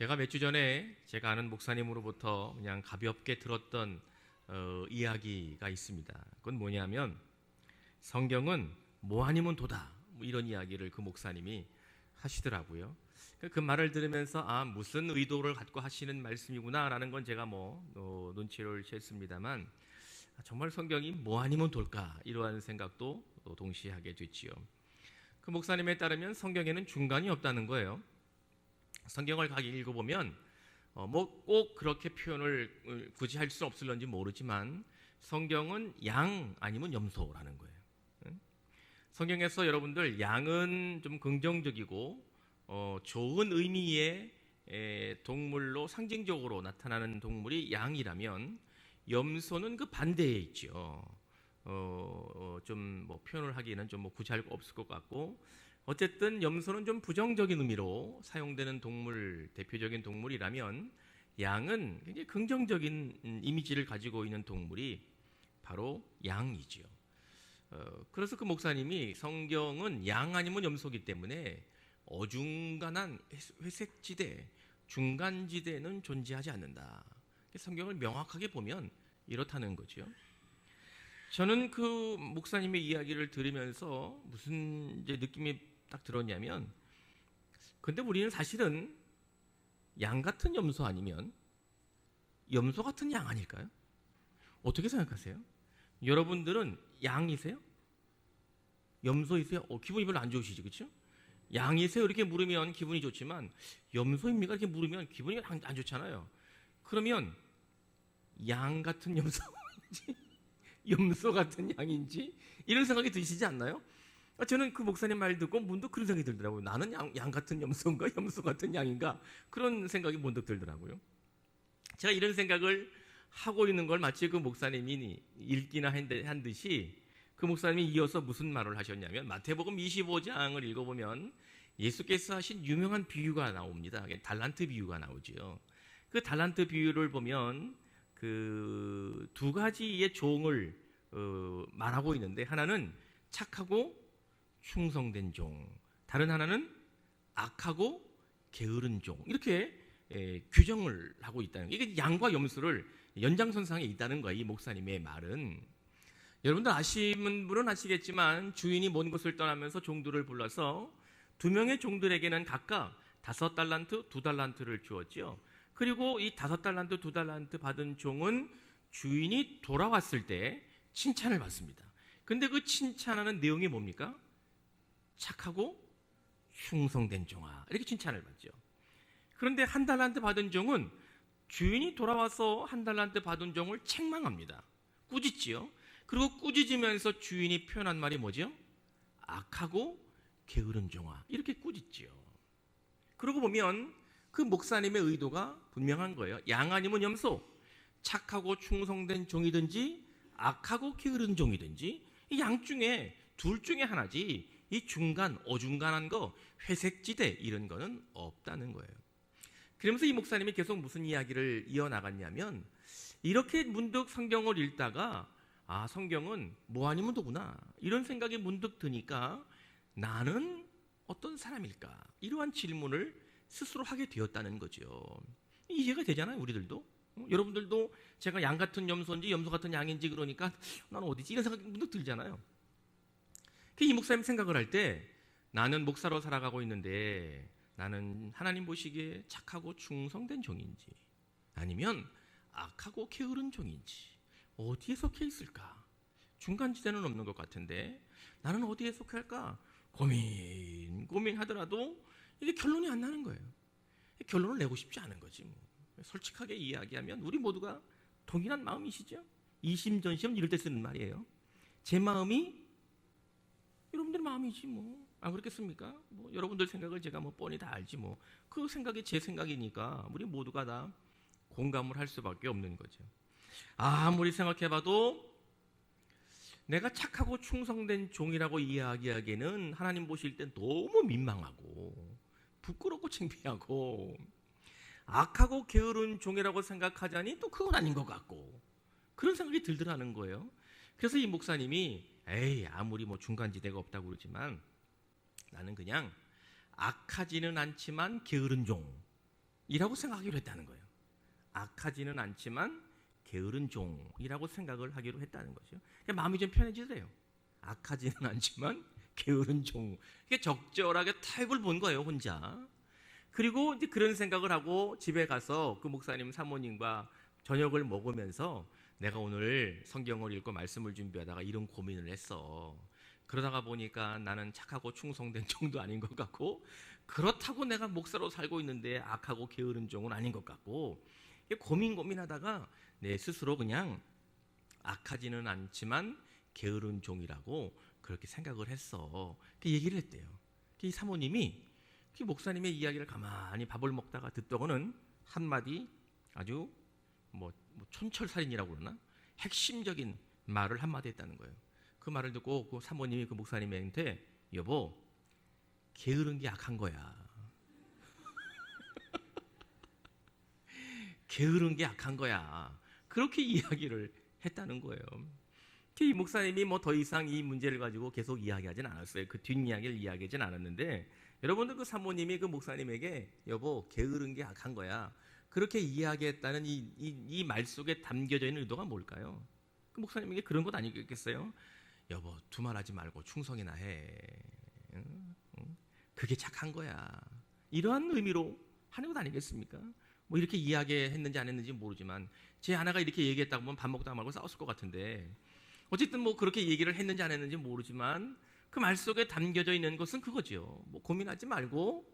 제가 몇 주 전에 제가 아는 목사님으로부터 그냥 가볍게 들었던 이야기가 있습니다. 그건 뭐냐면 성경은 뭐 아니면 도다, 뭐 이런 이야기를 그 목사님이 하시더라고요. 그 말을 들으면서 무슨 의도를 갖고 하시는 말씀이구나라는 건 제가 눈치를 챘습니다만 정말 성경이 뭐 아니면 돌까 이러한 생각도 동시에 하게 됐지요. 그 목사님에 따르면 성경에는 중간이 없다는 거예요. 성경을 가게 읽어보면 꼭 그렇게 표현을 굳이 할 수 없을런지 모르지만 성경은 양 아니면 염소라는 거예요. 성경에서 여러분들 양은 좀 긍정적이고 좋은 의미의 동물로 상징적으로 나타나는 동물이 양이라면 염소는 그 반대에 있죠. 좀 표현을 하기에는 좀 굳이 할 거 없을 것 같고, 어쨌든 염소는 좀 부정적인 의미로 사용되는 대표적인 동물이라면 양은 굉장히 긍정적인 이미지를 가지고 있는 동물이 바로 양이죠. 그래서 그 목사님이 성경은 양 아니면 염소이기 때문에 어중간한 회색지대, 중간지대는 존재하지 않는다. 성경을 명확하게 보면 이렇다는 거죠. 저는 그 목사님의 이야기를 들으면서 무슨 느낌이 딱 들었냐면, 근데 우리는 사실은 양 같은 염소 아니면 염소 같은 양 아닐까요? 어떻게 생각하세요? 여러분들은 양이세요? 염소이세요? 기분이 별로 안 좋으시죠, 그렇죠? 양이세요? 이렇게 물으면 기분이 좋지만 염소입니까? 이렇게 물으면 기분이 안 좋잖아요. 그러면 양 같은 염소인지 염소 같은 양인지 이런 생각이 드시지 않나요? 저는 그 목사님 말 듣고 문득 그런 생각이 들더라고요. 나는 양 같은 염소인가 염소 같은 양인가, 그런 생각이 문득 들더라고요. 제가 이런 생각을 하고 있는 걸 마치 그 목사님이 읽기나 한 듯이 그 목사님이 이어서 무슨 말을 하셨냐면, 마태복음 25장을 읽어보면 예수께서 하신 유명한 비유가 나옵니다. 달란트 비유가 나오죠. 그 달란트 비유를 보면 그 두 가지의 종을 말하고 있는데, 하나는 착하고 충성된 종, 다른 하나는 악하고 게으른 종, 이렇게 규정을 하고 있다는 거예요. 이게 양과 염소를 연장선상에 있다는 거예요, 이 목사님의 말은. 여러분들 아시는 분은 아시겠지만 주인이 먼 곳을 떠나면서 종들을 불러서 두 명의 종들에게는 각각 5달란트, 2달란트를 주었죠. 그리고 이 5달란트, 2달란트 받은 종은 주인이 돌아왔을 때 칭찬을 받습니다. 근데 그 칭찬하는 내용이 뭡니까? 착하고 충성된 종아, 이렇게 칭찬을 받죠. 그런데 1달란트 받은 종은 주인이 돌아와서 1달란트 받은 종을 책망합니다. 꾸짖지요. 그리고 꾸짖으면서 주인이 표현한 말이 뭐죠? 악하고 게으른 종아, 이렇게 꾸짖지요. 그러고 보면 그 목사님의 의도가 분명한 거예요. 양 아니면 염소, 착하고 충성된 종이든지 악하고 게으른 종이든지 이 양 중에 둘 중에 하나지, 이 중간 어중간한 거, 회색지대 이런 거는 없다는 거예요. 그러면서 이 목사님이 계속 무슨 이야기를 이어나갔냐면, 이렇게 문득 성경을 읽다가 성경은 뭐 아니면 도구나 이런 생각이 문득 드니까 나는 어떤 사람일까, 이러한 질문을 스스로 하게 되었다는 거죠. 이해가 되잖아요, 우리들도. 여러분들도 제가 양 같은 염소인지 염소 같은 양인지 그러니까 나는 어디지, 이런 생각이 문득 들잖아요. 이 목사님 생각을 할 때 나는 목사로 살아가고 있는데 나는 하나님 보시기에 착하고 충성된 종인지 아니면 악하고 게으른 종인지 어디에 속해 있을까? 중간지대는 없는 것 같은데 나는 어디에 속할까? 고민하더라도 이게 결론이 안 나는 거예요. 결론을 내고 싶지 않은 거지 뭐. 솔직하게 이야기하면 우리 모두가 동일한 마음이시죠? 이심전심 이럴 때 쓰는 말이에요. 제 마음이 여러분들 마음이지 뭐. 안 그렇겠습니까? 여러분들 생각을 제가 뻔히 다 알지 뭐. 그 생각이 제 생각이니까 우리 모두가 다 공감을 할 수밖에 없는 거죠. 아무리 생각해봐도 내가 착하고 충성된 종이라고 이야기하기에는 하나님 보실 땐 너무 민망하고 부끄럽고 창피하고, 악하고 게으른 종이라고 생각하자니 또 그건 아닌 것 같고, 그런 생각이 들더라는 거예요. 그래서 이 목사님이 아무리 중간지대가 없다고 그러지만 나는 그냥 악하지는 않지만 게으른 종, 생각하기로 했다는 거예요. 악하지는 않지만 게으른 종이라고 생각을 하기로 했다는 거죠. 그러니까 마음이 좀 편해지더래요. 악하지는 않지만 게으른 종. 이게 적절하게 타협을 본 거예요, 혼자. 그리고 이제 그런 생각을 하고 집에 가서 그 목사님 사모님과 저녁을 먹으면서 내가 오늘 성경을 읽고 말씀을 준비하다가 이런 고민을 했어. 그러다가 보니까 나는 착하고 충성된 종도 아닌 것 같고, 그렇다고 내가 목사로 살고 있는데 악하고 게으른 종은 아닌 것 같고, 고민하다가 내 스스로 그냥 악하지는 않지만 게으른 종이라고 그렇게 생각을 했어. 그 얘기를 했대요. 이 사모님이 그 목사님의 이야기를 가만히 밥을 먹다가 듣더거는 한마디 아주 뭐 촌철살인이라고 그러나 핵심적인 말을 한마디 했다는 거예요. 그 말을 듣고 그 사모님이 그 목사님한테 여보, 게으른 게 악한 거야. 게으른 게 악한 거야. 그렇게 이야기를 했다는 거예요. 이 목사님이 뭐 더 이상 이 문제를 가지고 계속 이야기하진 않았어요. 그 뒷이야기를 이야기하진 않았는데, 여러분들 그 사모님이 그 목사님에게 여보, 게으른 게 악한 거야, 그렇게 이야기했다는 이 말 속에 담겨져 있는 의도가 뭘까요? 그 목사님에게 그런 것 아니겠어요? 여보, 두말하지 말고 충성이나 해. 그게 착한 거야. 이러한 의미로 하는 것 아니겠습니까? 뭐 이렇게 이야기했는지 안 했는지 모르지만 제 아내가 이렇게 얘기했다고 하면 밥 먹다 말고 싸웠을 것 같은데, 어쨌든 뭐 그렇게 얘기를 했는지 안 했는지 모르지만 그 말 속에 담겨져 있는 것은 그거죠. 뭐 고민하지 말고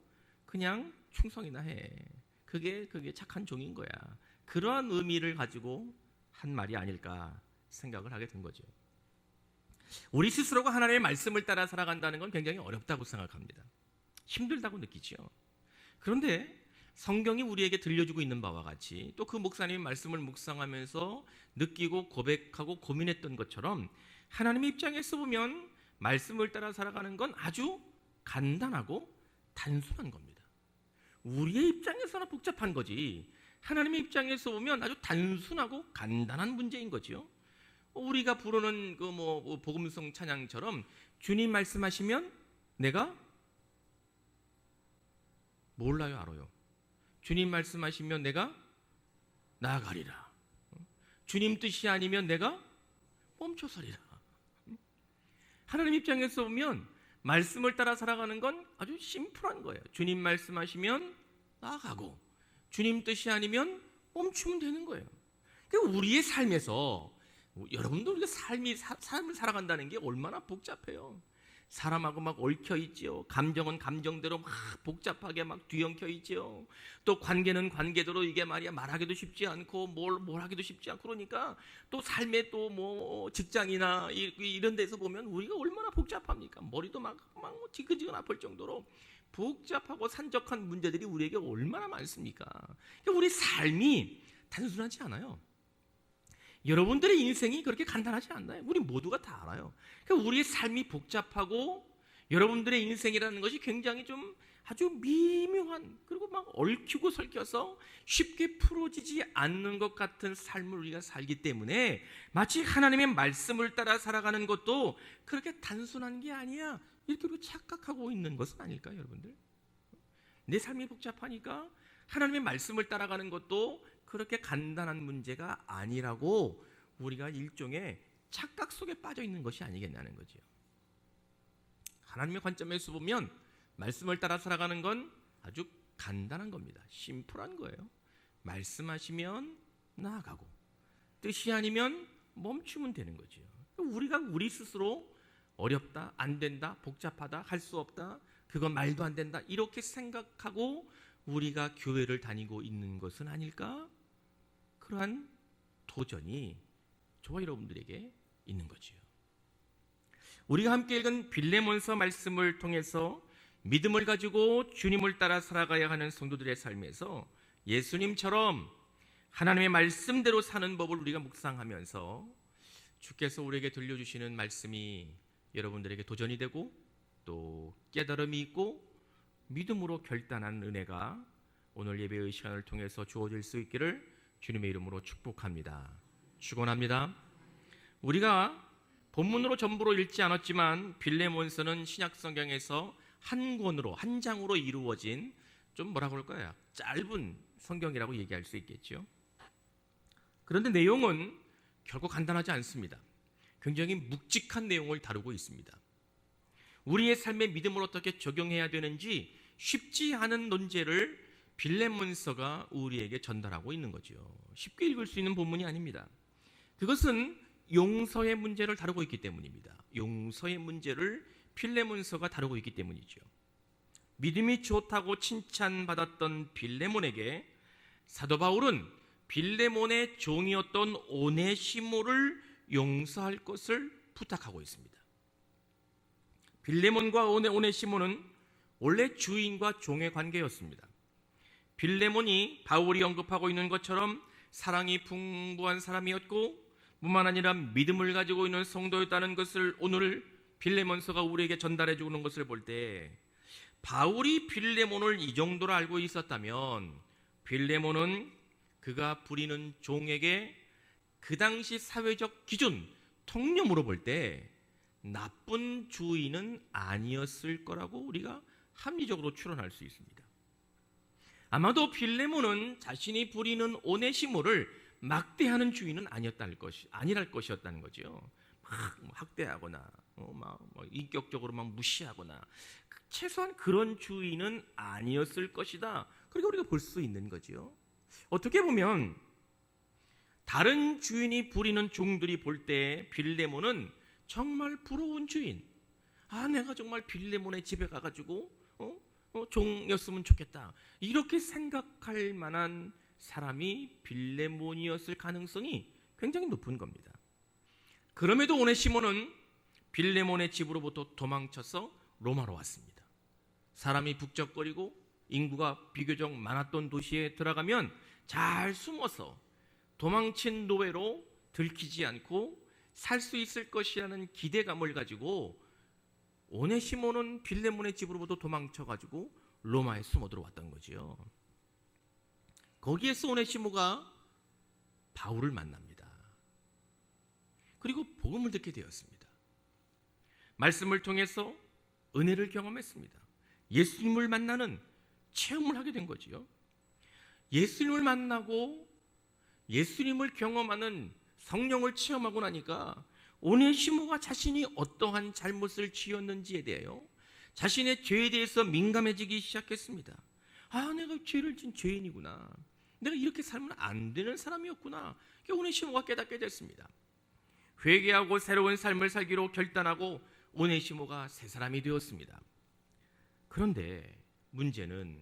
그냥 충성이나 해. 그게 착한 종인 거야. 그러한 의미를 가지고 한 말이 아닐까 생각을 하게 된 거죠. 우리 스스로가 하나님의 말씀을 따라 살아간다는 건 굉장히 어렵다고 생각합니다. 힘들다고 느끼죠. 그런데 성경이 우리에게 들려주고 있는 바와 같이 또 그 목사님의 말씀을 묵상하면서 느끼고 고백하고 고민했던 것처럼 하나님의 입장에서 보면 말씀을 따라 살아가는 건 아주 간단하고 단순한 겁니다. 우리의 입장에서는 복잡한 거지 하나님의 입장에서 보면 아주 단순하고 간단한 문제인 거죠. 우리가 부르는 그 복음성 찬양처럼 주님 말씀하시면 내가 몰라요, 알아요. 주님 말씀하시면 내가 나아가리라. 주님 뜻이 아니면 내가 멈춰서리라. 하나님 입장에서 보면 말씀을 따라 살아가는 건 아주 심플한 거예요. 주님 말씀하시면 나아가고 주님 뜻이 아니면 멈추면 되는 거예요. 그러니까 우리의 삶에서 여러분들 우리가 삶을 살아간다는 게 얼마나 복잡해요. 사람하고 막 얽혀 있지요. 감정은 감정대로 막 복잡하게 막 뒤엉켜 있지요. 또 관계는 관계대로 이게 말이야 말하기도 쉽지 않고 뭘 하기도 쉽지 않고, 그러니까 또 삶에 또 뭐 직장이나 이런 데서 보면 우리가 얼마나 복잡합니까? 머리도 막 지근지근 아플 정도로 복잡하고 산적한 문제들이 우리에게 얼마나 많습니까? 그러니까 우리 삶이 단순하지 않아요. 여러분들의 인생이 그렇게 간단하지 않나요? 우리 모두가 다 알아요. 그러니까 우리의 삶이 복잡하고 여러분들의 인생이라는 것이 굉장히 좀 아주 미묘한, 그리고 막 얽히고 설켜서 쉽게 풀어지지 않는 것 같은 삶을 우리가 살기 때문에 마치 하나님의 말씀을 따라 살아가는 것도 그렇게 단순한 게 아니야 이렇게 우리가 착각하고 있는 것은 아닐까요, 여러분들? 내 삶이 복잡하니까 하나님의 말씀을 따라가는 것도 그렇게 간단한 문제가 아니라고 우리가 일종의 착각 속에 빠져 있는 것이 아니겠냐는 거죠. 하나님의 관점에서 보면 말씀을 따라 살아가는 건 아주 간단한 겁니다. 심플한 거예요. 말씀하시면 나아가고 뜻이 아니면 멈추면 되는 거죠. 우리가 우리 스스로 어렵다, 안 된다, 복잡하다, 할 수 없다, 그건 말도 안 된다 이렇게 생각하고 우리가 교회를 다니고 있는 것은 아닐까? 그러한 도전이 저와 여러분들에게 있는 거지요. 우리가 함께 읽은 빌레몬서 말씀을 통해서 믿음을 가지고 주님을 따라 살아가야 하는 성도들의 삶에서 예수님처럼 하나님의 말씀대로 사는 법을 우리가 묵상하면서 주께서 우리에게 들려주시는 말씀이 여러분들에게 도전이 되고 또 깨달음이 있고 믿음으로 결단한 은혜가 오늘 예배의 시간을 통해서 주어질 수 있기를 주님의 이름으로 축복합니다. 축원합니다. 우리가 본문으로 전부로 읽지 않았지만 빌레몬서는 신약 성경에서 한 권으로 한 장으로 이루어진 좀 뭐라 그럴까요? 짧은 성경이라고 얘기할 수 있겠죠. 그런데 내용은 결코 간단하지 않습니다. 굉장히 묵직한 내용을 다루고 있습니다. 우리의 삶에 믿음을 어떻게 적용해야 되는지 쉽지 않은 논제를 빌레몬서가 우리에게 전달하고 있는 거죠. 쉽게 읽을 수 있는 본문이 아닙니다. 그것은 용서의 문제를 다루고 있기 때문입니다. 용서의 문제를 빌레몬서가 다루고 있기 때문이죠. 믿음이 좋다고 칭찬받았던 빌레몬에게 사도 바울은 빌레몬의 종이었던 오네시모를 용서할 것을 부탁하고 있습니다. 빌레몬과 오네시모는 원래 주인과 종의 관계였습니다. 빌레몬이 바울이 언급하고 있는 것처럼 사랑이 풍부한 사람이었고 뿐만 아니라 믿음을 가지고 있는 성도였다는 것을 오늘 빌레몬서가 우리에게 전달해 주는 것을 볼 때 바울이 빌레몬을 이 정도로 알고 있었다면 빌레몬은 그가 부리는 종에게 그 당시 사회적 기준, 통념으로 볼 때 나쁜 주인은 아니었을 거라고 우리가 합리적으로 추론할 수 있습니다. 아마도 빌레몬은 자신이 부리는 오네시모를 막대하는 주인은 아니랄 것이었다는 거죠. 막 학대하거나 인격적으로 막 무시하거나 최소한 그런 주인은 아니었을 것이다. 그리고 우리가 볼 수 있는 거죠. 어떻게 보면 다른 주인이 부리는 종들이 볼 때 빌레몬은 정말 부러운 주인. 내가 정말 빌레몬의 집에 가가지고 종이었으면 좋겠다. 이렇게 생각할 만한 사람이 빌레몬이었을 가능성이 굉장히 높은 겁니다. 그럼에도 오네시모는 빌레몬의 집으로부터 도망쳐서 로마로 왔습니다. 사람이 북적거리고 인구가 비교적 많았던 도시에 들어가면 잘 숨어서 도망친 노예로 들키지 않고 살 수 있을 것이라는 기대감을 가지고 오네시모는 빌레몬의 집으로부터 도망쳐가지고 로마에 숨어 들어왔던 거지요. 거기에서 오네시모가 바울을 만납니다. 그리고 복음을 듣게 되었습니다. 말씀을 통해서 은혜를 경험했습니다. 예수님을 만나는 체험을 하게 된 거지요. 예수님을 만나고 예수님을 경험하는 성령을 체험하고 나니까 오네시모가 자신이 어떠한 잘못을 지었는지에 대하여 자신의 죄에 대해서 민감해지기 시작했습니다. 내가 죄를 진 죄인이구나. 내가 이렇게 살면 안 되는 사람이었구나. 오네시모가 깨닫게 됐습니다. 회개하고 새로운 삶을 살기로 결단하고 오네시모가 새 사람이 되었습니다. 그런데 문제는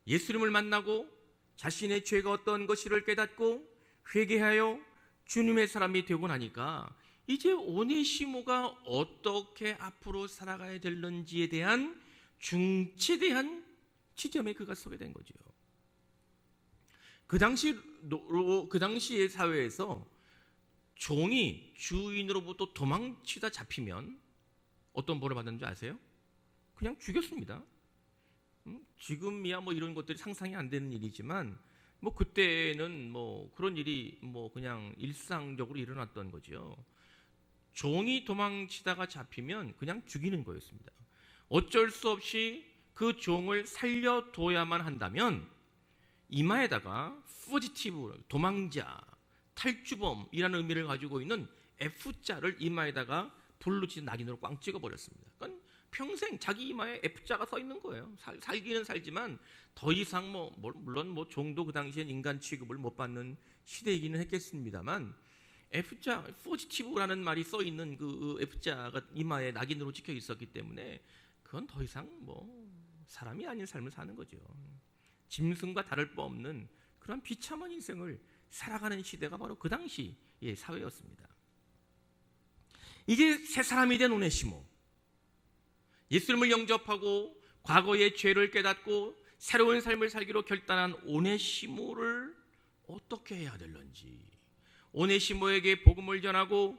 예수님을 만나고 자신의 죄가 어떤 것인지를 깨닫고 회개하여 주님의 사람이 되고 나니까 이제 오네시모가 어떻게 앞으로 살아가야 될는지에 대한 중치대한 지점에 그가 서게 된 거죠. 그 당시의 사회에서 종이 주인으로부터 도망치다 잡히면 어떤 벌을 받는지 아세요? 그냥 죽였습니다. 지금이야 이런 것들이 상상이 안 되는 일이지만 그때는 그런 일이 그냥 일상적으로 일어났던 거죠. 종이 도망치다가 잡히면 그냥 죽이는 거였습니다. 어쩔 수 없이 그 종을 살려둬야만 한다면 이마에다가 fugitive, 도망자, 탈주범이라는 의미를 가지고 있는 F자를 이마에다가 불로 친 낙인으로 꽝 찍어버렸습니다. 그러니까 평생 자기 이마에 F자가 써 있는 거예요. 살기는 살지만 더 이상 물론 종도 그 당시엔 인간 취급을 못 받는 시대이기는 했겠습니다만 F자, positive라는 말이 써 있는 그 F자가 이마에 낙인으로 찍혀 있었기 때문에 그건 더 이상 사람이 아닌 삶을 사는 거죠. 짐승과 다를 바 없는 그런 비참한 인생을 살아가는 시대가 바로 그 당시의 사회였습니다. 이제 새 사람이 된 오네시모, 예수님을 영접하고 과거의 죄를 깨닫고 새로운 삶을 살기로 결단한 오네시모를 어떻게 해야 될런지, 오네시모에게 복음을 전하고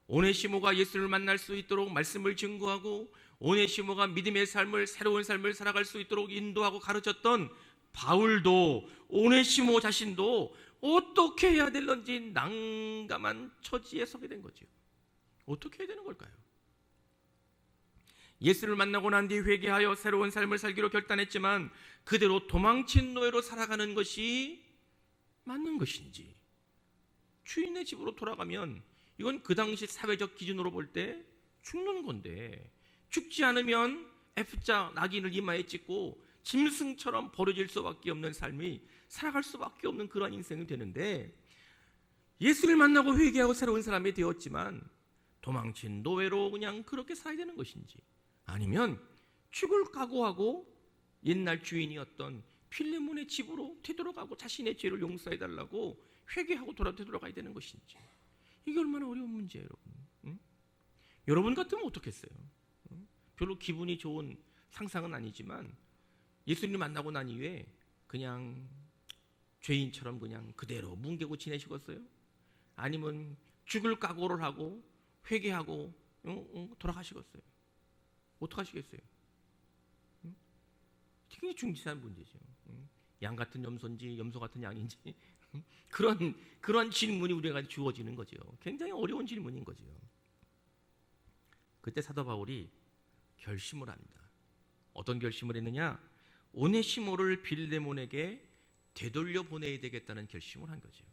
오네시모가 예수를 만날 수 있도록 말씀을 증거하고 오네시모가 믿음의 삶을, 새로운 삶을 살아갈 수 있도록 인도하고 가르쳤던 바울도, 오네시모 자신도 어떻게 해야 될런지 난감한 처지에 서게 된 거죠. 어떻게 해야 되는 걸까요? 예수를 만나고 난 뒤 회개하여 새로운 삶을 살기로 결단했지만 그대로 도망친 노예로 살아가는 것이 맞는 것인지, 주인의 집으로 돌아가면 이건 그 당시 사회적 기준으로 볼 때 죽는 건데, 죽지 않으면 F자 낙인을 이마에 찍고 짐승처럼 버려질 수밖에 없는 삶이 살아갈 수밖에 없는 그런 인생이 되는데, 예수를 만나고 회개하고 새로운 사람이 되었지만 도망친 노예로 그냥 그렇게 살아야 되는 것인지, 아니면 죽을 각오하고 옛날 주인이었던 필레몬의 집으로 되돌아가고 자신의 죄를 용서해달라고 회개하고 되돌아가야 되는 것인지, 이게 얼마나 어려운 문제예요, 여러분. 응? 여러분 같으면 어떻겠어요? 응? 별로 기분이 좋은 상상은 아니지만 예수님을 만나고 난 이후에 그냥 죄인처럼 그냥 그대로 뭉개고 지내시겠어요? 아니면 죽을 각오를 하고 회개하고 돌아가시겠어요? 어떡하시겠어요? 굉장히 중요한 문제죠. 양 같은 염소인지 염소 같은 양인지 그런 질문이 우리가 주어지는 거죠. 굉장히 어려운 질문인 거죠. 그때 사도 바울이 결심을 합니다. 어떤 결심을 했느냐? 오네시모를 빌레몬에게 되돌려 보내야 되겠다는 결심을 한 거죠.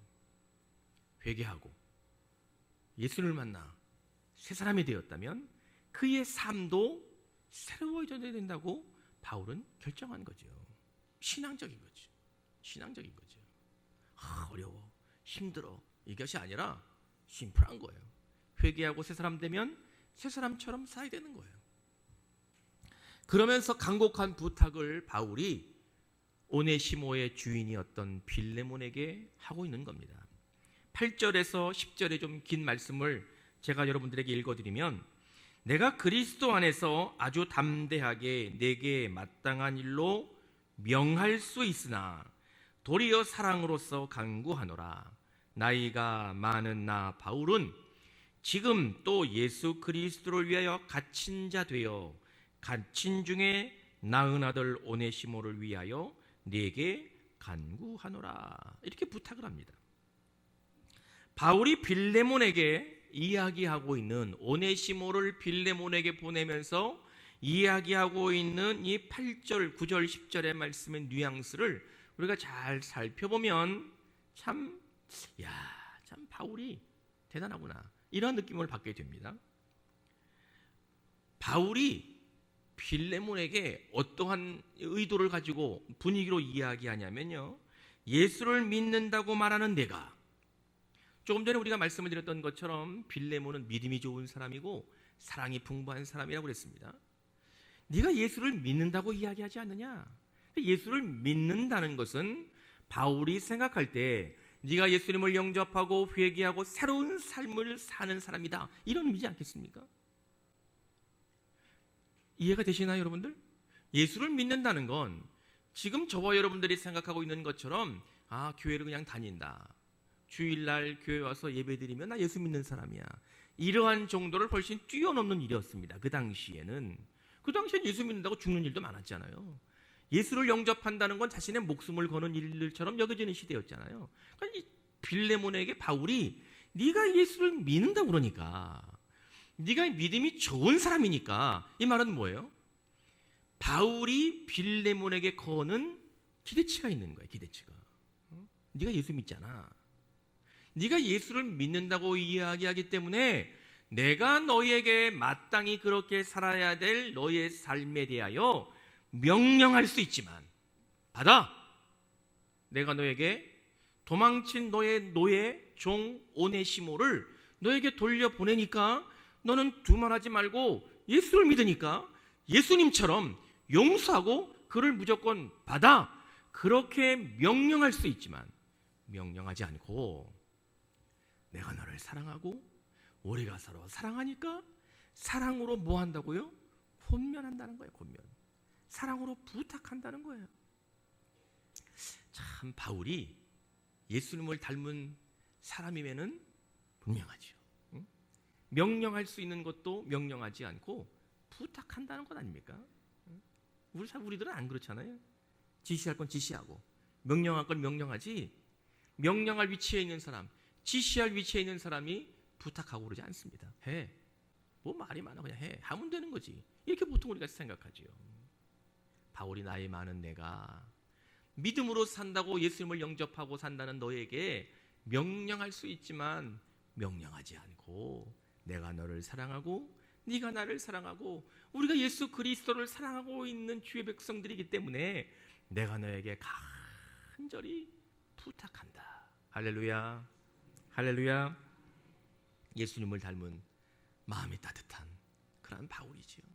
회개하고 예수를 만나 새 사람이 되었다면 그의 삶도 새로워져야 된다고 바울은 결정한 거죠. 신앙적인 거죠. 신앙적인 거죠. 어려워, 힘들어, 이것이 아니라 심플한 거예요. 회개하고 새 사람 되면 새 사람처럼 살아야 되는 거예요. 그러면서 간곡한 부탁을 바울이 오네시모의 주인이었던 빌레몬에게 하고 있는 겁니다. 8절에서 10절의 좀 긴 말씀을 제가 여러분들에게 읽어드리면, 내가 그리스도 안에서 아주 담대하게 내게 마땅한 일로 명할 수 있으나 도리어 사랑으로서 간구하노라. 나이가 많은 나 바울은 지금 또 예수 그리스도를 위하여 갇힌 자 되어 갇힌 중에 낳은 아들 오네시모를 위하여 내게 간구하노라. 이렇게 부탁을 합니다. 바울이 빌레몬에게 이야기하고 있는, 오네시모를 빌레몬에게 보내면서 이야기하고 있는 이 8절, 9절, 10절의 말씀의 뉘앙스를 우리가 잘 살펴보면 참 바울이 대단하구나, 이런 느낌을 받게 됩니다. 바울이 빌레몬에게 어떠한 의도를 가지고 분위기로 이야기하냐면요, 예수를 믿는다고 말하는 내가, 조금 전에 우리가 말씀을 드렸던 것처럼 빌레몬은 믿음이 좋은 사람이고 사랑이 풍부한 사람이라고 그랬습니다. 네가 예수를 믿는다고 이야기하지 않느냐? 예수를 믿는다는 것은 바울이 생각할 때 네가 예수님을 영접하고 회개하고 새로운 삶을 사는 사람이다, 이런 의미지 않겠습니까? 이해가 되시나요, 여러분들? 예수를 믿는다는 건 지금 저와 여러분들이 생각하고 있는 것처럼 교회를 그냥 다닌다, 주일날 교회 와서 예배드리면 나 예수 믿는 사람이야, 이러한 정도를 훨씬 뛰어넘는 일이었습니다. 그 당시에는 예수 믿는다고 죽는 일도 많았잖아요. 예수를 영접한다는 건 자신의 목숨을 거는 일들처럼 여겨지는 시대였잖아요. 그러니까 이 빌레몬에게 바울이 네가 예수를 믿는다고 그러니까, 네가 믿음이 좋은 사람이니까, 이 말은 뭐예요? 바울이 빌레몬에게 거는 기대치가 있는 거예요. 기대치가. 네가 예수 믿잖아. 네가 예수를 믿는다고 이야기하기 때문에 내가 너희에게 마땅히 그렇게 살아야 될 너희의 삶에 대하여 명령할 수 있지만, 받아! 내가 너에게 도망친 너의 노예 종 오네시모를 너에게 돌려보내니까 너는 두말하지 말고 예수를 믿으니까 예수님처럼 용서하고 그를 무조건 받아! 그렇게 명령할 수 있지만 명령하지 않고 내가 너를 사랑하고 우리가 서로 사랑하니까 사랑으로 뭐 한다고요? 권면한다는 거예요. 권면. 사랑으로 부탁한다는 거예요. 참 바울이 예수님을 닮은 사람이면은 분명하죠. 응? 명령할 수 있는 것도 명령하지 않고 부탁한다는 것 아닙니까? 응? 우리들은 안 그렇잖아요. 지시할 건 지시하고 명령할 건 명령하지, 명령할 위치에 있는 사람, 지시할 위치에 있는 사람이 부탁하고 그러지 않습니다. 해. 뭐 말이 많아 그냥 해 하면 되는 거지. 이렇게 보통 우리가 생각하지요. 바울이 나이 많은 내가 믿음으로 산다고 예수님을 영접하고 산다는 너에게 명령할 수 있지만 명령하지 않고 내가 너를 사랑하고 네가 나를 사랑하고 우리가 예수 그리스도를 사랑하고 있는 주의 백성들이기 때문에 내가 너에게 간절히 부탁한다. 할렐루야, 할렐루야. 예수님을 닮은 마음이 따뜻한 그런 바울이지요.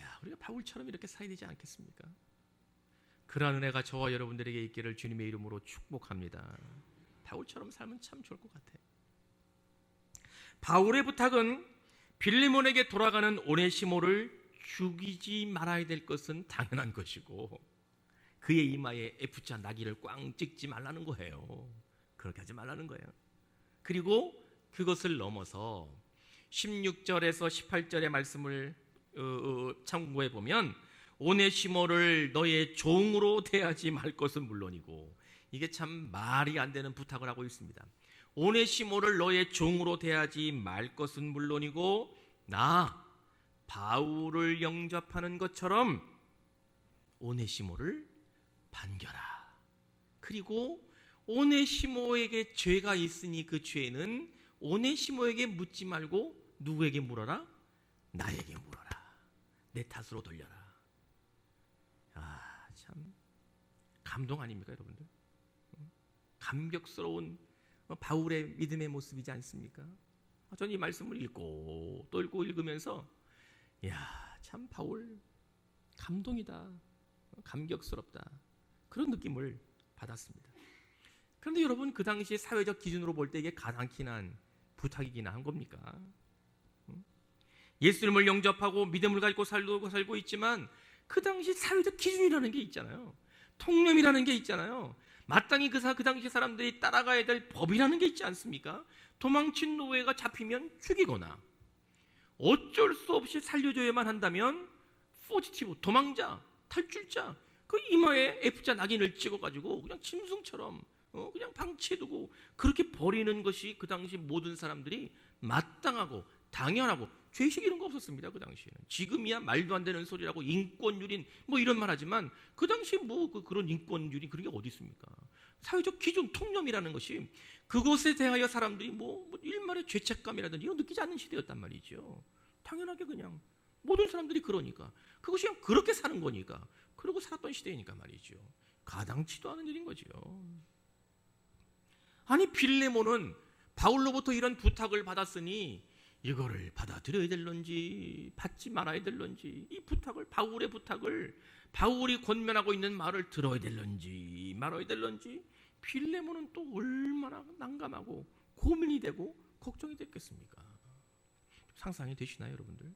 야, 우리가 바울처럼 이렇게 살아야 되지 않겠습니까? 그러한 은혜가 저와 여러분들에게 있기를 주님의 이름으로 축복합니다. 바울처럼 살면 참 좋을 것 같아요. 바울의 부탁은 빌레몬에게 돌아가는 오네시모를 죽이지 말아야 될 것은 당연한 것이고 그의 이마에 F자 나귀를 꽝 찍지 말라는 거예요. 그렇게 하지 말라는 거예요. 그리고 그것을 넘어서 16절에서 18절의 말씀을 참고해 보면 오네시모를 너의 종으로 대하지 말 것은 물론이고 이게 참 말이 안 되는 부탁을 하고 있습니다. 오네시모를 너의 종으로 대하지 말 것은 물론이고 나 바울을 영접하는 것처럼 오네시모를 반겨라. 그리고 오네시모에게 죄가 있으니 그 죄는 오네시모에게 묻지 말고 누구에게 물어라? 나에게 물어라. 내 탓으로 돌려라. 아, 참 감동 아닙니까, 여러분들? 감격스러운 바울의 믿음의 모습이지 않습니까? 저는 이 말씀을 읽고 또 읽고 읽으면서 야, 참 바울 감동이다. 감격스럽다. 그런 느낌을 받았습니다. 그런데 여러분, 그 당시에 사회적 기준으로 볼 때 이게 가당키 난 부탁이기나 한 겁니까? 예수님을 영접하고 믿음을 가지고 살고 있지만 그 당시 사회적 기준이라는 게 있잖아요. 통념이라는 게 있잖아요. 마땅히 그 당시 사람들이 따라가야 될 법이라는 게 있지 않습니까? 도망친 노예가 잡히면 죽이거나 어쩔 수 없이 살려줘야만 한다면 포지티브, 도망자, 탈출자, 그 이마에 F자 낙인을 찍어가지고 그냥 짐승처럼 그냥 방치해두고 그렇게 버리는 것이 그 당시 모든 사람들이 마땅하고 당연하고 죄식 이런 거 없었습니다. 그 당시에는. 지금이야 말도 안 되는 소리라고 인권유린 뭐 이런 말 하지만 그 당시 뭐 그런 인권유린 그런 게 어디 있습니까? 사회적 기준 통념이라는 것이 그것에 대하여 사람들이 뭐 일말의 죄책감이라든지 이런 느끼지 않는 시대였단 말이죠. 당연하게 그냥 모든 사람들이 그러니까 그것이 그냥 그렇게 사는 거니까 그러고 살았던 시대이니까 말이죠. 가당치도 않은 일인 거죠. 아니 빌레몬은 바울로부터 이런 부탁을 받았으니 이거를 받아들여야 될런지 받지 말아야 될런지 이 부탁을 바울의 부탁을 바울이 권면하고 있는 말을 들어야 될런지 말아야 될런지 빌레몬은 또 얼마나 난감하고 고민이 되고 걱정이 됐겠습니까? 상상이 되시나요, 여러분들?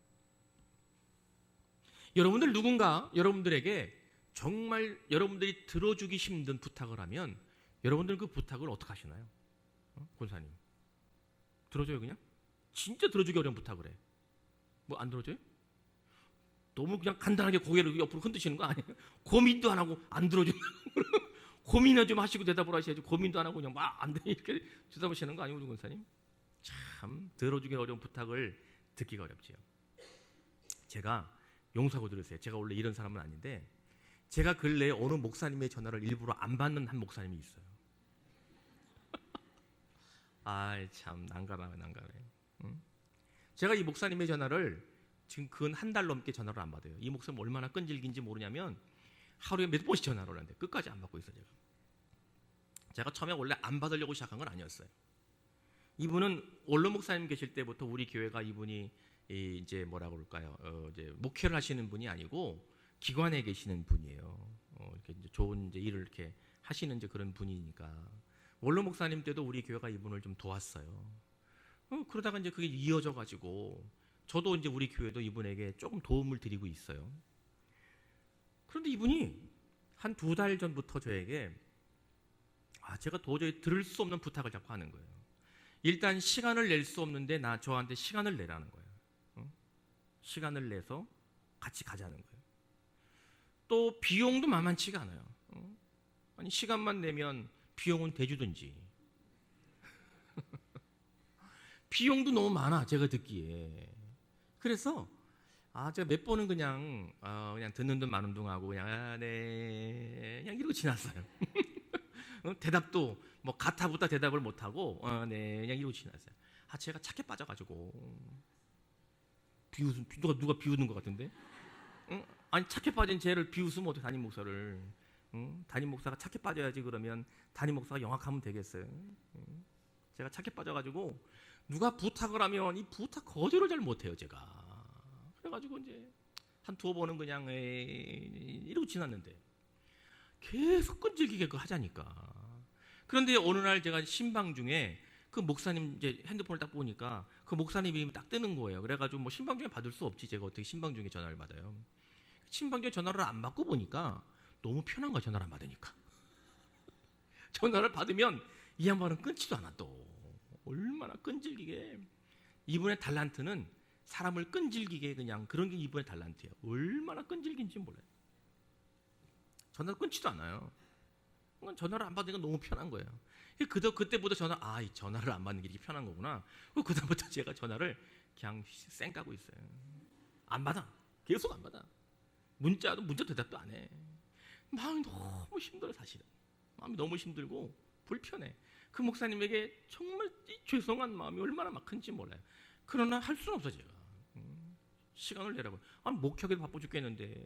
여러분들 누군가 여러분들에게 정말 여러분들이 들어주기 힘든 부탁을 하면 여러분들 그 부탁을 어떻게 하시나요? 권사님 들어줘요 그냥? 진짜 들어주기 어려운 부탁을 해. 뭐 안 들어줘요? 너무 그냥 간단하게 고개를 옆으로 흔드시는 거 아니에요? 고민도 안 하고 안 들어주는 고민을 좀 하시고 대답을 하셔야지 고민도 안 하고 그냥 막 안 돼 이렇게 쳐다보시는 거 아니에요, 우리 권사님? 참 들어주기 어려운 부탁을 듣기가 어렵지요. 제가 용서하고 들으세요. 제가 원래 이런 사람은 아닌데 제가 근래에 어느 목사님의 전화를 일부러 안 받는 한 목사님이 있어요. 아이 참 난감해. 제가 이 목사님의 전화를 지금 근 한 달 넘게 전화를 안 받아요. 이 목사님 얼마나 끈질긴지 모르냐면 하루에 몇 번씩 전화를 하는데 끝까지 안 받고 있어요. 제가 처음에 원래 안 받으려고 시작한 건 아니었어요. 이분은 원로 목사님 계실 때부터 우리 교회가 이분이 이제 뭐라 그럴까요? 이제 목회를 하시는 분이 아니고 기관에 계시는 분이에요. 이렇게 이제 좋은 이제 일을 이렇게 하시는 이제 그런 분이니까 원로 목사님 때도 우리 교회가 이분을 좀 도왔어요. 그러다가 이제 그게 이어져 가지고 저도 이제 우리 교회도 이분에게 조금 도움을 드리고 있어요. 그런데 이분이 한 2달 전부터 저에게 제가 도저히 들을 수 없는 부탁을 자꾸 하는 거예요. 일단 시간을 낼 수 없는데 저한테 시간을 내라는 거예요. 시간을 내서 같이 가자는 거예요. 또 비용도 만만치가 않아요. 아니 시간만 내면 비용은 대주든지. 비용도 너무 많아 제가 듣기에. 그래서 제가 몇 번은 그냥 듣는 둥 마는 둥 하고 네 그냥 이러고 지났어요. 대답도 뭐 가타부터 대답을 못 하고 네 그냥 이러고 지났어요. 제가 착해 빠져가지고 누가 비웃는 것 같은데? 아니 착해 빠진 쟤를 비웃으면 어떻게 담임 목사를? 담임 목사가 착해 빠져야지. 그러면 담임 목사가 영악하면 되겠어요. 제가 착해 빠져가지고 누가 부탁을 하면 이 부탁 거절을 잘 못해요 제가. 그래가지고 이제 한 두어 번은 그냥 이러고 지났는데 계속 끈질기게 그거 하자니까. 그런데 어느 날 제가 신방 중에 그 목사님 이제 핸드폰을 딱 보니까 그 목사님 이름이 딱 뜨는 거예요. 그래가지고 뭐 신방 중에 받을 수 없지. 제가 어떻게 신방 중에 전화를 받아요. 신방 중에 전화를 안 받고 보니까 너무 편한 거야. 전화를 안 받으니까. 전화를 받으면 이 양반은 끊지도 않아 또. 얼마나 끈질기게. 이분의 달란트는 사람을 끈질기게 그냥 그런 게 이분의 달란트예요. 얼마나 끈질긴지 몰라요. 전화를 끊지도 않아요. 전화를 안 받으니까 너무 편한 거예요. 그때부터 이 전화를 안 받는 게 이렇게 편한 거구나. 그다음부터 제가 전화를 그냥 쌩까고 있어요. 안 받아. 계속 안 받아. 문자 대답도 안 해. 마음이 너무 힘들어 사실은. 마음이 너무 힘들고 불편해. 그 목사님에게 정말 죄송한 마음이 얼마나 막 큰지 몰라요. 그러나 할 수는 없어 제가. 시간을 내라고. 목회하기도 바빠 죽겠는데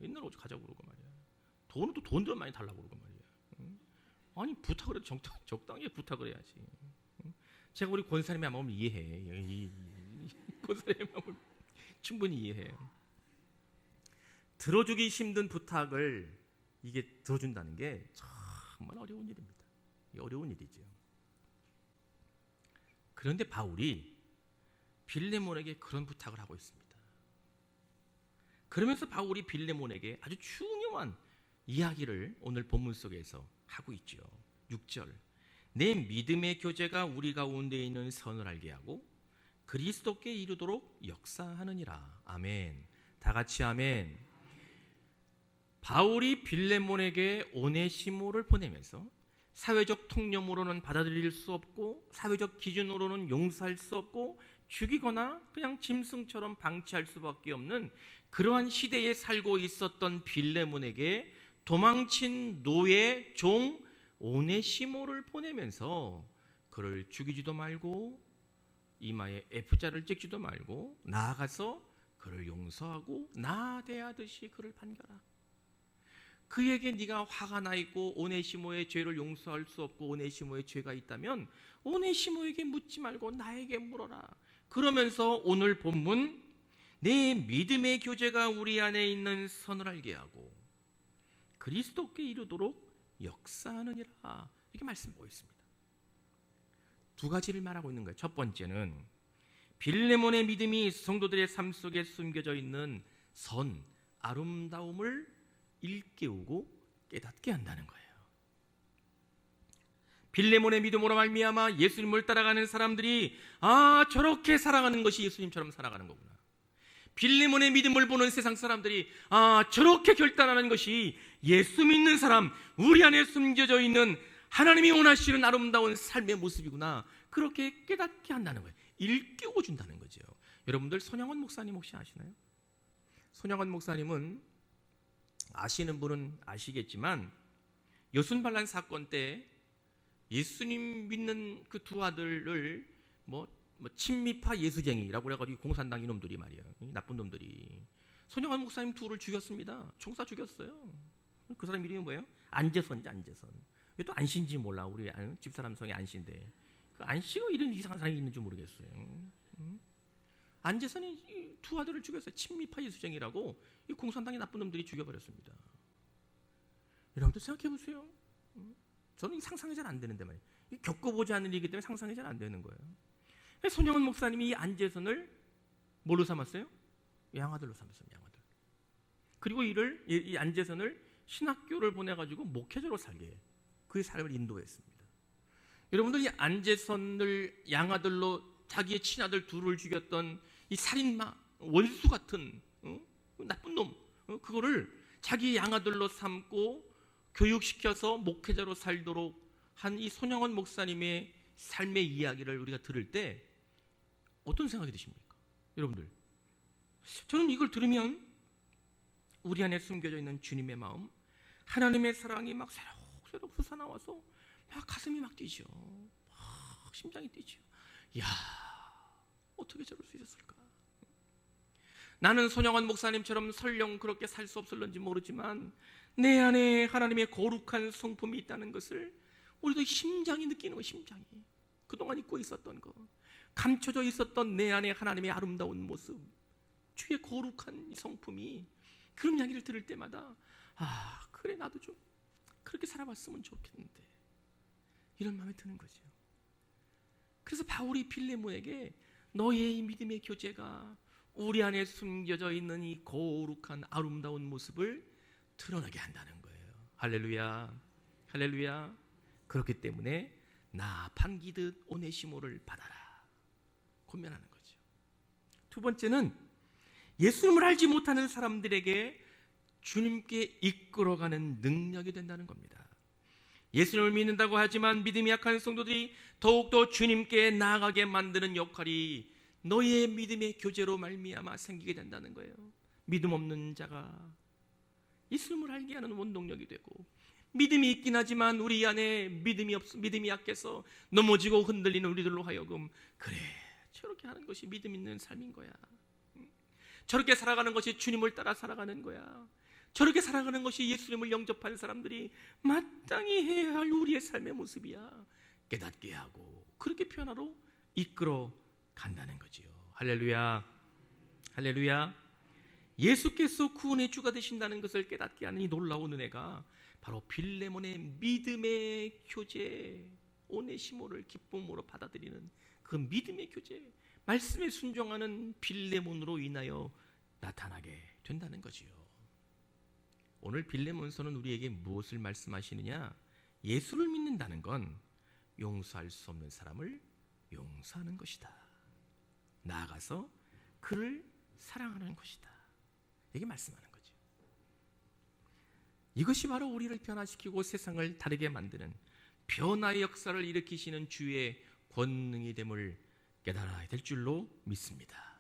옛날 오지 가자고 그러고 말이야. 돈은 또 돈도 많이 달라고 그러고 말이야. 아니 부탁을 해도 적당히 부탁을 해야지. 제가 우리 권사님의 마음을 이해해. 권사님의 마음을 충분히 이해해. 들어주기 힘든 부탁을 이게 들어준다는 게 정말 어려운 일입니다. 어려운 일이죠. 그런데 바울이 빌레몬에게 그런 부탁을 하고 있습니다. 그러면서 바울이 빌레몬에게 아주 중요한 이야기를 오늘 본문 속에서 하고 있죠. 6절. 내 믿음의 교제가 우리 가운데 있는 선을 알게 하고 그리스도께 이르도록 역사하느니라. 아멘. 다 같이 아멘. 바울이 빌레몬에게 오네시모를 보내면서 사회적 통념으로는 받아들일 수 없고 사회적 기준으로는 용서할 수 없고 죽이거나 그냥 짐승처럼 방치할 수밖에 없는 그러한 시대에 살고 있었던 빌레몬에게 도망친 노예 종 오네시모를 보내면서 그를 죽이지도 말고 이마에 F자를 찍지도 말고 나아가서 그를 용서하고 나 대하듯이 그를 반겨라. 그에게 네가 화가 나 있고 오네시모의 죄를 용서할 수 없고 오네시모의 죄가 있다면 오네시모에게 묻지 말고 나에게 물어라. 그러면서 오늘 본문 내 믿음의 교제가 우리 안에 있는 선을 알게 하고 그리스도께 이르도록 역사하느니라. 이렇게 말씀하고 있습니다. 두 가지를 말하고 있는 거예요. 첫 번째는 빌레몬의 믿음이 성도들의 삶 속에 숨겨져 있는 선, 아름다움을 일깨우고 깨닫게 한다는 거예요. 빌레몬의 믿음으로 말미암아 예수님을 따라가는 사람들이 저렇게 살아가는 것이 예수님처럼 살아가는 거구나. 빌레몬의 믿음을 보는 세상 사람들이 저렇게 결단하는 것이 예수 믿는 사람, 우리 안에 숨겨져 있는 하나님이 원하시는 아름다운 삶의 모습이구나. 그렇게 깨닫게 한다는 거예요. 일깨워 준다는 거죠. 여러분들 손양원 목사님 혹시 아시나요? 손양원 목사님은 아시는 분은 아시겠지만 여순반란 사건 때 예수님 믿는 그 두 아들을 친미파 예수쟁이라고 그래가지고 공산당 이놈들이 말이야, 나쁜 놈들이 손양원 목사님 둘을 죽였습니다. 총사 죽였어요. 그 사람 이름이 뭐예요? 안재선이지. 안재선. 왜 또 안씨인지 몰라. 우리 집사람 성이 안씨인데 그 안씨가 이런 이상한 사람이 있는지 모르겠어요. 안재선이 두 아들을 죽였어요. 친미파 예수쟁이라고 이 공산당의 나쁜 놈들이 죽여버렸습니다. 여러분들 생각해보세요. 저는 상상이 잘 안 되는데 말이에요. 겪어보지 않은 일이기 때문에 상상이 잘 안 되는 거예요. 손양원 목사님이 이 안재선을 뭘로 삼았어요? 양아들로 삼았어요. 양아들. 그리고 이 안재선을 신학교를 보내가지고 목회자로 살게 그의 삶을 인도했습니다. 여러분들 이 안재선을 양아들로 자기의 친아들 둘을 죽였던 이 살인마, 원수 같은 나쁜 놈, 그거를 자기의 양아들로 삼고 교육시켜서 목회자로 살도록 한 이 손양원 목사님의 삶의 이야기를 우리가 들을 때 어떤 생각이 드십니까? 여러분들 저는 이걸 들으면 우리 안에 숨겨져 있는 주님의 마음, 하나님의 사랑이 막 새록새록 솟아나와서 막 가슴이 막 뛰죠. 막 심장이 뛰죠. 이야, 어떻게 저럴 수 있었을까? 나는 손영원 목사님처럼 설령 그렇게 살 수 없을런지 모르지만 내 안에 하나님의 거룩한 성품이 있다는 것을 우리도 심장이 느끼는 거, 심장이. 그동안 잊고 있었던 거, 감춰져 있었던 내 안에 하나님의 아름다운 모습, 주의 거룩한 성품이, 그런 이야기를 들을 때마다 아, 그래 나도 좀 그렇게 살아봤으면 좋겠는데, 이런 마음이 드는 거죠. 그래서 바울이 빌레몬에게 너의 이 믿음의 교제가 우리 안에 숨겨져 있는 이 거룩한 아름다운 모습을 드러나게 한다는 거예요. 할렐루야, 할렐루야. 그렇기 때문에 나 반기듯 오네시모를 받아라, 권면하는 거죠. 두 번째는 예수님을 알지 못하는 사람들에게 주님께 이끌어가는 능력이 된다는 겁니다. 예수님을 믿는다고 하지만 믿음이 약한 성도들이 더욱더 주님께 나아가게 만드는 역할이 너희의 믿음의 교제로 말미암아 생기게 된다는 거예요. 믿음 없는 자가 예수님을 알게 하는 원동력이 되고, 믿음이 있긴 하지만 우리 안에 믿음이 약해서 넘어지고 흔들리는 우리들로 하여금 그래, 저렇게 하는 것이 믿음 있는 삶인 거야. 저렇게 살아가는 것이 주님을 따라 살아가는 거야. 저렇게 살아가는 것이 예수님을 영접한 사람들이 마땅히 해야 할 우리의 삶의 모습이야. 깨닫게 하고 그렇게 변화로 이끌어 간다는 거지요. 할렐루야, 할렐루야. 예수께서 구원의 주가 되신다는 것을 깨닫게 하는 이 놀라운 은혜가 바로 빌레몬의 믿음의 교제, 오네시모를 기쁨으로 받아들이는 그 믿음의 교제, 말씀에 순종하는 빌레몬으로 인하여 나타나게 된다는 거지요. 오늘 빌레몬서는 우리에게 무엇을 말씀하시느냐? 예수를 믿는다는 건 용서할 수 없는 사람을 용서하는 것이다. 나아가서 그를 사랑하는 것이다. 이게 말씀하는 거죠. 이것이 바로 우리를 변화시키고 세상을 다르게 만드는 변화의 역사를 일으키시는 주의 권능이 됨을 깨달아야 될 줄로 믿습니다.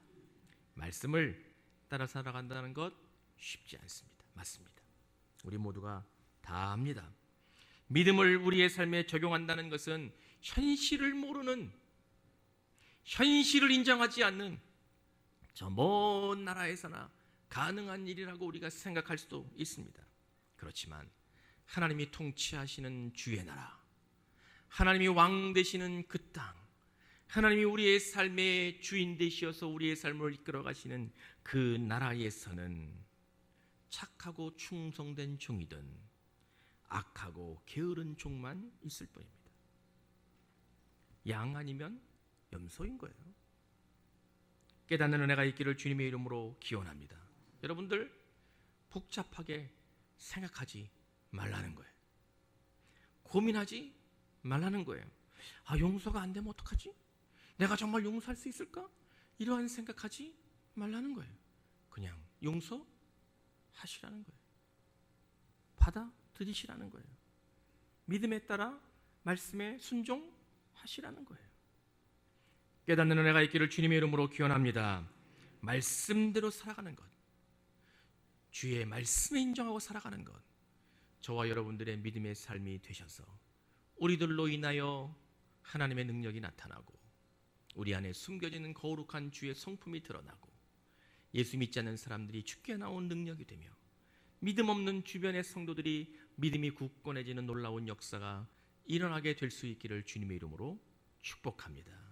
말씀을 따라 살아간다는 것 쉽지 않습니다. 맞습니다. 우리 모두가 다 압니다. 믿음을 우리의 삶에 적용한다는 것은 현실을 모르는, 현실을 인정하지 않는 저 먼 나라에서나 가능한 일이라고 우리가 생각할 수도 있습니다. 그렇지만 하나님이 통치하시는 주의 나라, 하나님이 왕 되시는 그 땅, 하나님이 우리의 삶의 주인 되시어서 우리의 삶을 이끌어 가시는 그 나라에서는 착하고 충성된 종이든 악하고 게으른 종만 있을 뿐입니다. 양 아니면 염소인 거예요. 깨닫는 은혜가 있기를 주님의 이름으로 기원합니다. 여러분들 복잡하게 생각하지 말라는 거예요. 고민하지 말라는 거예요. 아, 용서가 안 되면 어떡하지? 내가 정말 용서할 수 있을까? 이러한 생각하지 말라는 거예요. 그냥 용서하시라는 거예요. 받아들이시라는 거예요. 믿음에 따라 말씀에 순종하시라는 거예요. 깨닫는 은혜가 있기를 주님의 이름으로 기원합니다. 말씀대로 살아가는 것, 주의 말씀에 인정하고 살아가는 것, 저와 여러분들의 믿음의 삶이 되셔서 우리들로 인하여 하나님의 능력이 나타나고 우리 안에 숨겨지는 거룩한 주의 성품이 드러나고 예수 믿지 않는 사람들이 죽게 나온 능력이 되며 믿음 없는 주변의 성도들이 믿음이 굳건해지는 놀라운 역사가 일어나게 될 수 있기를 주님의 이름으로 축복합니다.